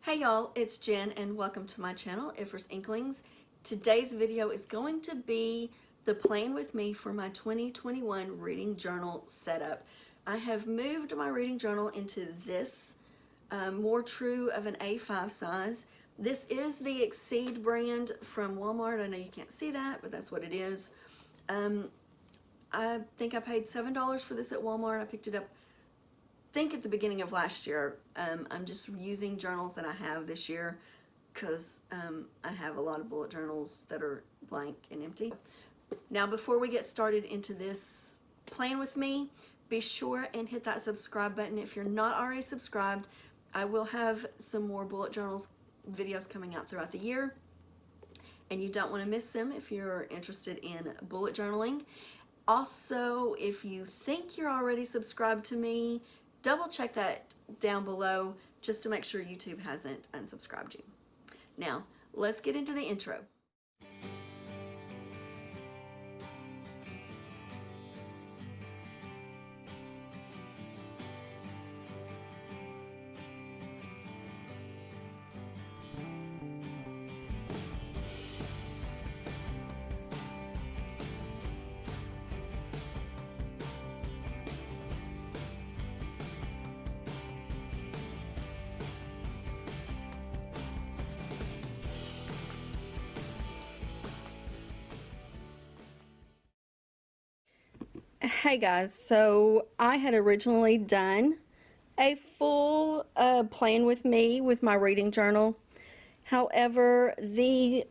Hey y'all, it's Jen and welcome to my channel, Ifra's Inklings. Today's video is going to be the plan with me for my 2021 reading journal setup. I have moved my reading journal into this more true of an A5 size. This is the Exceed brand from Walmart. I know you can't see that, but that's what it is. I think I paid $7 for this at Walmart. I picked it up at the beginning of last year. I'm just using journals that I have this year because I have a lot of bullet journals that are blank and empty. Now, before we get started into this plan with me, be sure and hit that subscribe button. If you're not already subscribed, I will have some more bullet journals videos coming out throughout the year, and you don't want to miss them if you're interested in bullet journaling. Also, if you think you're already subscribed to me, double check that down below just to make sure YouTube hasn't unsubscribed you. Now, let's get into the intro. Hey guys, so I had originally done a full plan with me with my reading journal. However, the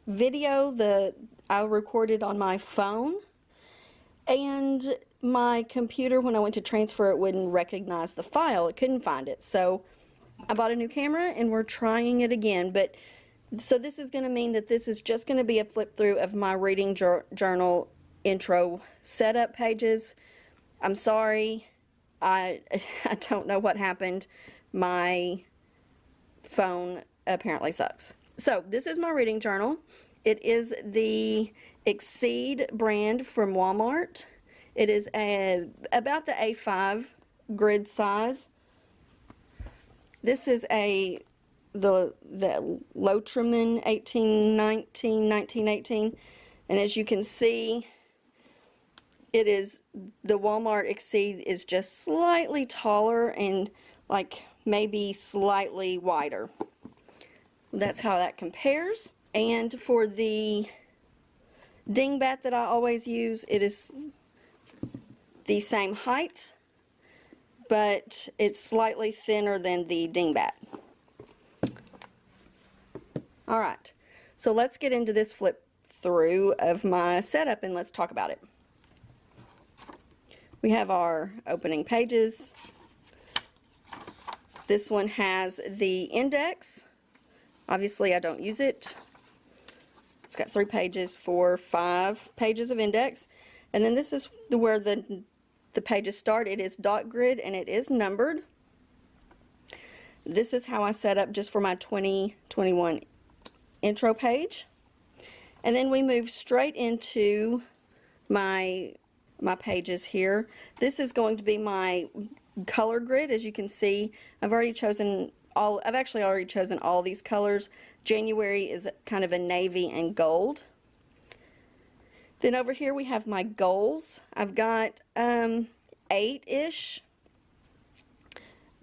video I recorded on my phone, and my computer, when I went to transfer it, wouldn't recognize the file. It couldn't find it. So I bought a new camera and we're trying it again. But so this is going to mean that this is just going to be a flip through of my reading journal intro setup pages. I'm sorry, I don't know what happened. My phone apparently sucks. So this is my reading journal. It is the Exceed brand from Walmart. It is about the A5 grid size. This is the Lotriman 1918, and as you can see, it is the Walmart Exceed is just slightly taller and like maybe slightly wider. That's how that compares. And for the dingbat that I always use, it is the same height, but it's slightly thinner than the dingbat. All right, so let's get into this flip through of my setup and let's talk about it. We have our opening pages. This one has the index. Obviously, I don't use it. It's got 3 pages for 5 pages of index. And then this is where the pages start. It is dot grid and it is numbered. This is how I set up just for my 2021 intro page. And then we move straight into my pages here. This is going to be my color grid. As you can see, I've actually already chosen all these colors. January is kind of a navy and gold. Then over here we have my goals. I've got 8-ish.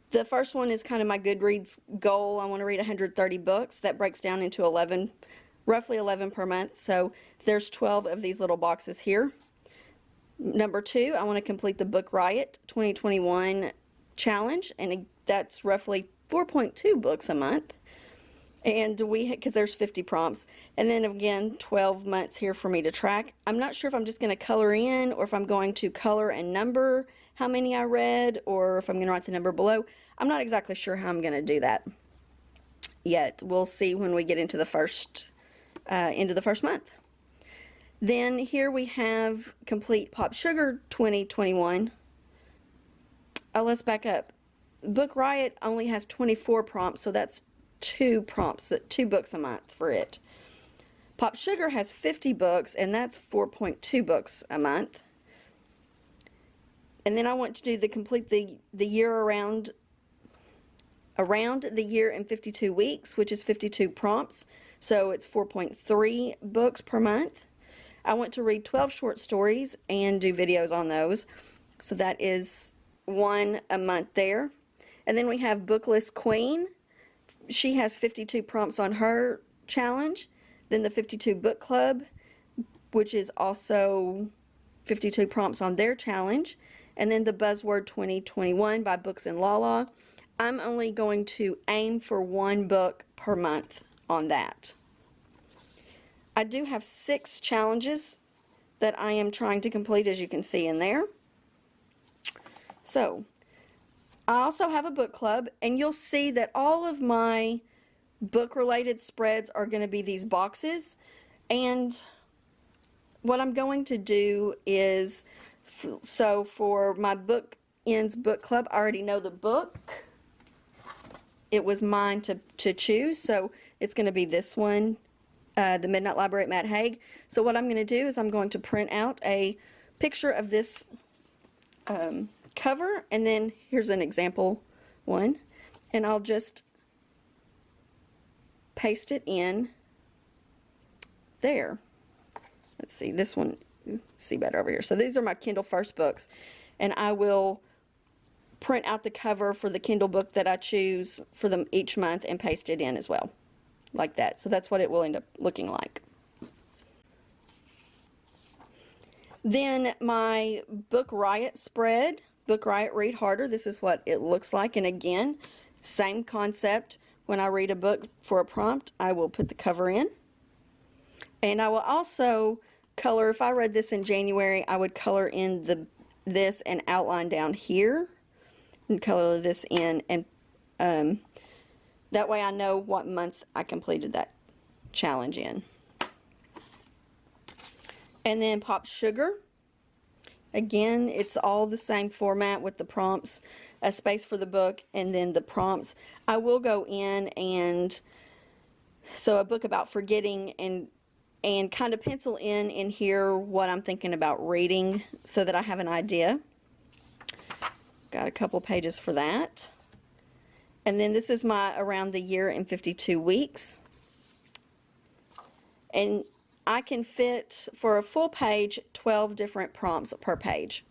The first one is kind of my Goodreads goal. I want to read 130 books. That breaks down into roughly 11 per month. So there's 12 of these little boxes here. Number 2, I want to complete the Book Riot 2021 challenge, and that's roughly 4.2 books a month. And because there's 50 prompts, and then again 12 months here for me to track. I'm not sure if I'm just going to color in or if I'm going to color and number how many I read, or if I'm going to write the number below. I'm not exactly sure how I'm going to do that yet. We'll see when we get into the first month. Then here we have complete Pop Sugar 2021. Oh, let's back up. Book Riot only has 24 prompts, so that's 2 prompts, 2 books a month for it. Pop Sugar has 50 books, and that's 4.2 books a month. And then I want to do complete the year-round around the year in 52 weeks, which is 52 prompts. So it's 4.3 books per month. I want to read 12 short stories and do videos on those. So that is one a month there. And then we have Booklist Queen. She has 52 prompts on her challenge. Then the 52 Book Club, which is also 52 prompts on their challenge. And then the Buzzword 2021 by Books and Lala. I'm only going to aim for one book per month on that. I do have 6 challenges that I am trying to complete, as you can see in there. So, I also have a book club, and you'll see that all of my book-related spreads are going to be these boxes. And what I'm going to do is, so for my Book Ends Book Club, I already know the book. It was mine to choose, so it's going to be this one, The Midnight Library at Matt Haig. So what I'm going to do is I'm going to print out a picture of this cover, and then here's an example one, and I'll just paste it in there. Let's see, this one, see better over here. So these are my Kindle First books, and I will print out the cover for the Kindle book that I choose for them each month and paste it in as well, like that. So that's what it will end up looking like. Then my Book Riot spread, Book Riot Read Harder, this is what it looks like. And again, same concept. When I read a book for a prompt, I will put the cover in. And I will also color, if I read this in January, I would color in this and outline down here and color this in, and that way I know what month I completed that challenge in. And then Pop Sugar. Again, it's all the same format with the prompts, a space for the book, and then the prompts. I will go in and, so a book about forgetting, and kind of pencil in here what I'm thinking about reading so that I have an idea. Got a couple pages for that. And then this is my Around the Year in 52 Weeks. And I can fit, for a full page, 12 different prompts per page.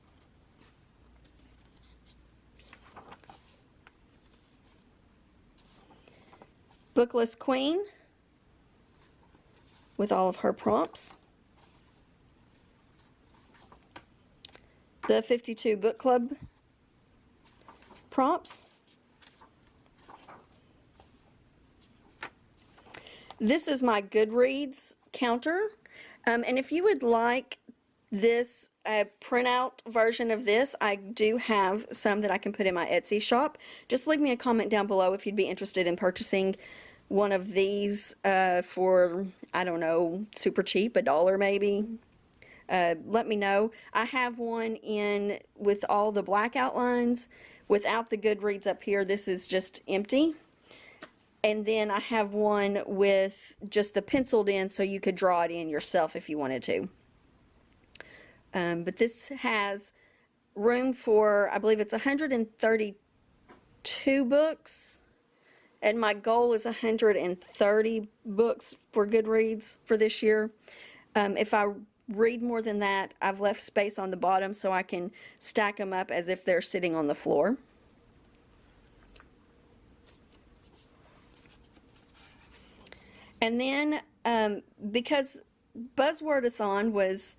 Booklist Queen with all of her prompts. The 52 Book Club prompts. This is my Goodreads counter, and if you would like this printout version of this, I do have some that I can put in my Etsy shop. Just leave me a comment down below if you'd be interested in purchasing one of these for, I don't know, super cheap, $1 maybe. Let me know. I have one in with all the black outlines without the Goodreads up here. This is just empty. And then I have one with just the penciled in, so you could draw it in yourself if you wanted to. But this has room for, I believe it's 132 books. And my goal is 130 books for Goodreads for this year. If I read more than that, I've left space on the bottom so I can stack them up as if they're sitting on the floor. And then, because Buzzwordathon was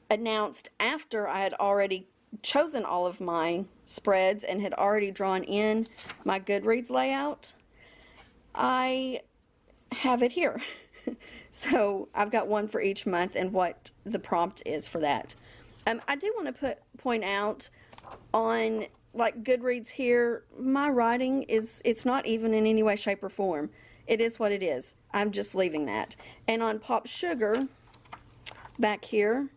announced after I had already chosen all of my spreads and had already drawn in my Goodreads layout, I have it here. So I've got one for each month and what the prompt is for that. I do want to point out on like Goodreads here, my writing it's not even in any way, shape, or form. It is what it is. I'm just leaving that. And on Pop Sugar, back here,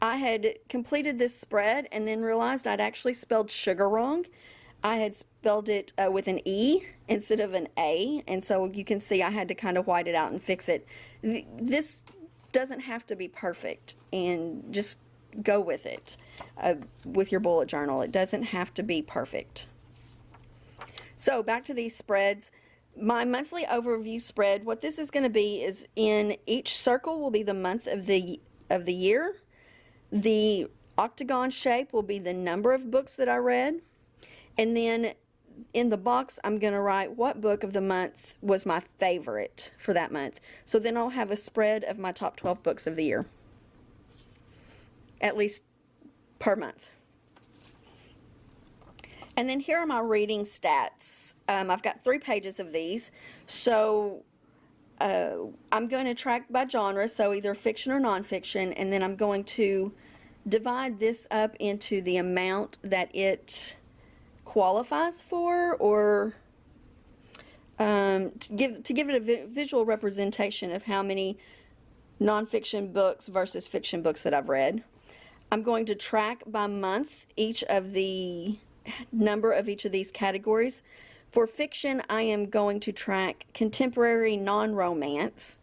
I had completed this spread and then realized I'd actually spelled sugar wrong. I had spelled it with an E instead of an A, and so you can see I had to kind of white it out and fix it. This doesn't have to be perfect, and just go with it with your bullet journal. It doesn't have to be perfect. So back to these spreads. My monthly overview spread, what this is going to be is in each circle will be the month of the year. The octagon shape will be the number of books that I read. And then in the box, I'm going to write what book of the month was my favorite for that month. So then I'll have a spread of my top 12 books of the year, at least per month. And then here are my reading stats. I've got 3 pages of these. So I'm going to track by genre, so either fiction or nonfiction, and then I'm going to divide this up into the amount that it qualifies for, or to give it a visual representation of how many nonfiction books versus fiction books that I've read. I'm going to track by month each of the number of each of these categories. For fiction, I am going to track contemporary non-romance,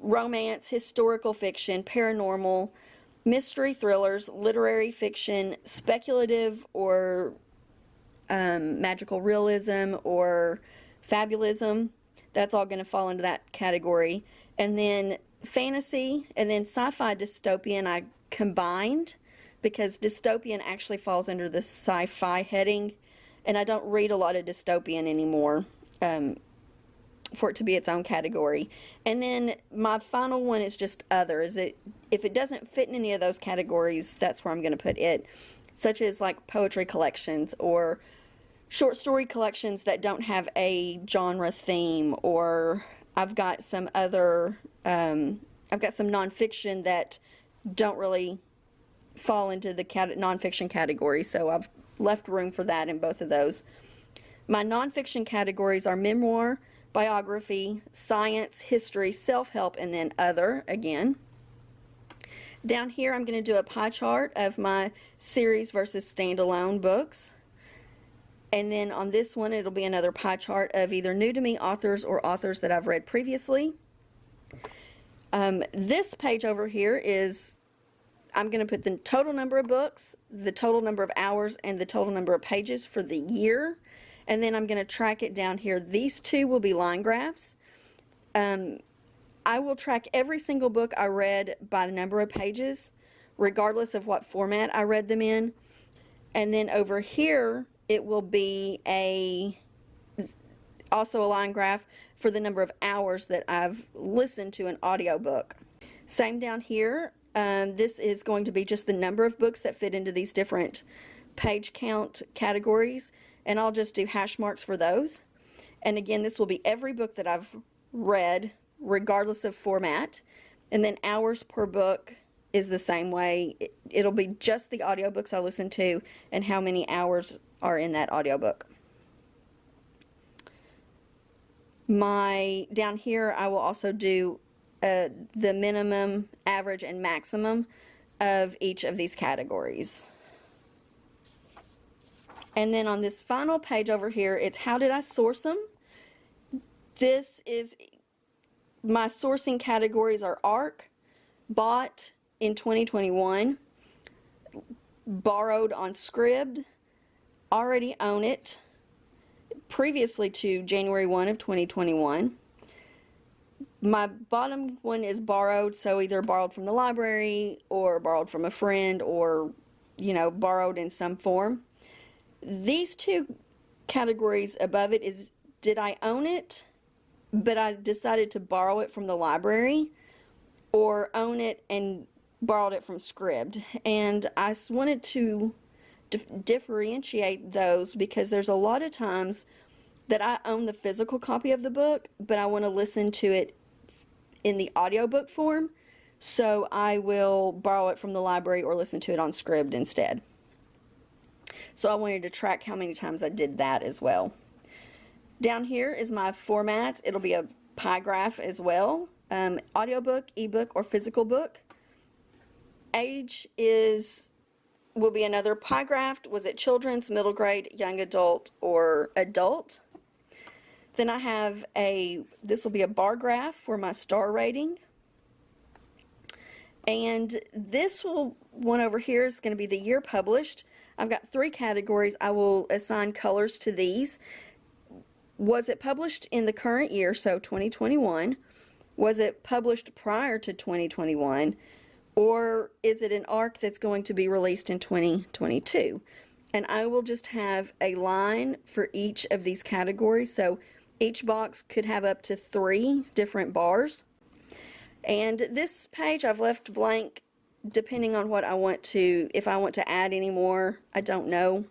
romance, historical fiction, paranormal, mystery thrillers, literary fiction, speculative or magical realism or fabulism. That's all going to fall into that category. And then fantasy, and then sci-fi dystopian I combined, because dystopian actually falls under the sci-fi heading, and I don't read a lot of dystopian anymore for it to be its own category. And then my final one is just other. If it doesn't fit in any of those categories, that's where I'm going to put it, such as like poetry collections or short story collections that don't have a genre theme, or I've got some other I've got some nonfiction that don't really fall into the nonfiction category, so I've left room for that in both of those. My nonfiction categories are memoir, biography, science, history, self-help, and then other again. Down here I'm going to do a pie chart of my series versus standalone books. And then on this one it'll be another pie chart of either new to me authors or authors that I've read previously. This page over here is, I'm going to put the total number of books, the total number of hours, and the total number of pages for the year. And then I'm going to track it down here. These two will be line graphs. I will track every single book I read by the number of pages, regardless of what format I read them in. And then over here, it will be also a line graph for the number of hours that I've listened to an audiobook. Same down here. This is going to be just the number of books that fit into these different page count categories, and I'll just do hash marks for those. And again, this will be every book that I've read, regardless of format. And then hours per book is the same way. It'll be just the audiobooks I listen to and how many hours are in that audiobook. Down here, I will also do the minimum, average, and maximum of each of these categories. And then on this final page over here, it's how did I source them? This is, my sourcing categories are ARC, bought in 2021, borrowed on Scribd, already own it, previously to January 1 of 2021. My bottom one is borrowed, so either borrowed from the library or borrowed from a friend, or, you know, borrowed in some form. These two categories above it is, did I own it, but I decided to borrow it from the library, or own it and borrowed it from Scribd. And I wanted to differentiate those, because there's a lot of times that I own the physical copy of the book, but I want to listen to it in the audiobook form, so I will borrow it from the library or listen to it on Scribd instead. So I wanted to track how many times I did that as well. Down here is my format. It'll be a pie graph as well. Audiobook, ebook, or physical book. Age will be another pie graph. Was it children's, middle grade, young adult, or adult? Then I have this will be a bar graph for my star rating. And this one over here is going to be the year published. I've got 3 categories. I will assign colors to these. Was it published in the current year, so 2021? Was it published prior to 2021? Or is it an ARC that's going to be released in 2022? And I will just have a line for each of these categories. So each box could have up to 3 different bars. And this page I've left blank depending on what I want to, if I want to add any more. I don't know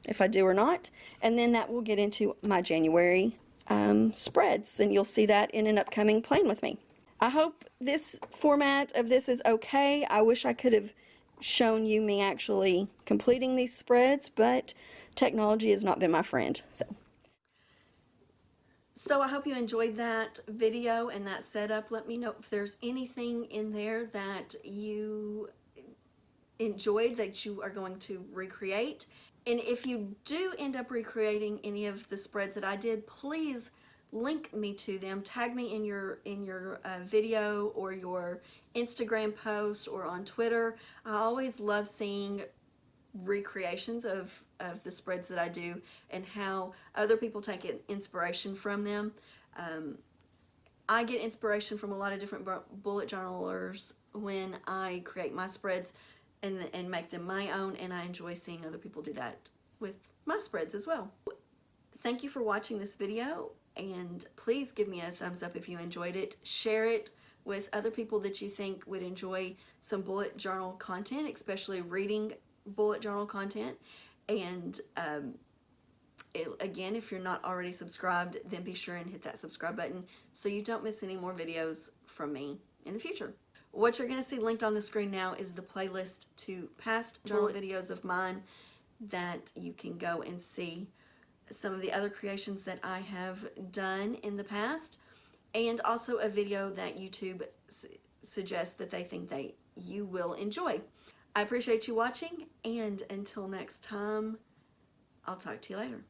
if I do or not. And then that will get into my January spreads, and you'll see that in an upcoming Plan With Me. I hope this format of this is okay. I wish I could have shown you me actually completing these spreads, but technology has not been my friend. So I hope you enjoyed that video and that setup. Let me know if there's anything in there that you enjoyed that you are going to recreate. And if you do end up recreating any of the spreads that I did, please link me to them. Tag me in your video or your Instagram post or on Twitter. I always love seeing recreations of the spreads that I do and how other people take inspiration from them. I get inspiration from a lot of different bullet journalers when I create my spreads and make them my own, and I enjoy seeing other people do that with my spreads as well. Thank you for watching this video, and please give me a thumbs up if you enjoyed it. Share it with other people that you think would enjoy some bullet journal content, especially reading bullet journal content. And again, if you're not already subscribed, then be sure and hit that subscribe button so you don't miss any more videos from me in the future. What you're going to see linked on the screen now is the playlist to past journal videos of mine that you can go and see some of the other creations that I have done in the past, and also a video that YouTube suggests that they think you will enjoy. I appreciate you watching, and until next time, I'll talk to you later.